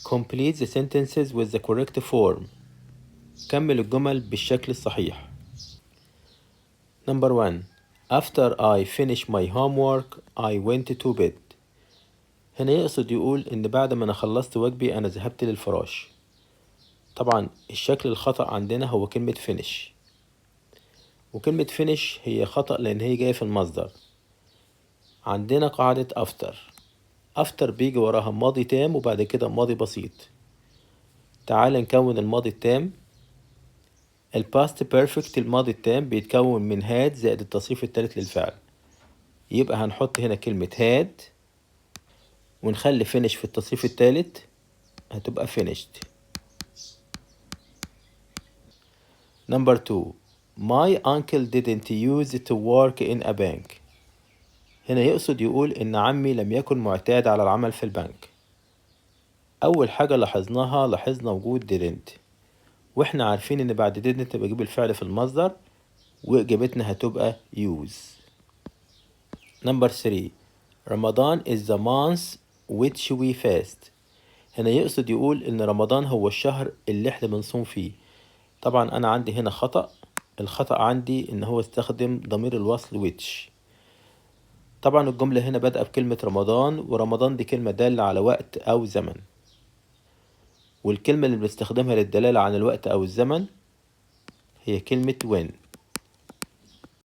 Complete the sentences with the correct form. كمل الجمل بالشكل الصحيح. Number 1. After I finish my homework I went to bed. هنا يقصد يقول إن بعد ما أنا خلصت واجبي أنا ذهبت للفراش. طبعا الشكل الخطأ عندنا هو كلمة finish، وكلمة finish هي خطأ لأن هي جاية في المصدر. عندنا قاعدة after بيجي وراها ماضي تام وبعد كده ماضي بسيط. تعال نكون الماضي التام. الباست بيرفكت الماضي التام بيتكون من had زائد التصريف الثالث للفعل، يبقى هنحط هنا كلمة had ونخلي finish في التصريف الثالث، هتبقى finished. Number 2. My uncle didn't use to work in a bank. هنا يقصد يقول إن عمي لم يكن معتاد على العمل في البنك. أول حاجة لاحظنا وجود didn't، وإحنا عارفين إن بعد didn't بجيب الفعل في المصدر وإجابتنا هتبقى use. Number 3. Ramadan is the month which we fast. هنا يقصد يقول إن رمضان هو الشهر اللي إحنا بنصوم فيه. طبعا أنا عندي هنا خطأ، الخطأ عندي إن هو استخدم ضمير الوصل which. طبعا الجملة هنا بادئة بكلمة رمضان، ورمضان دي كلمة دالة على وقت أو زمن، والكلمة اللي بنستخدمها للدلالة عن الوقت أو الزمن هي كلمة when.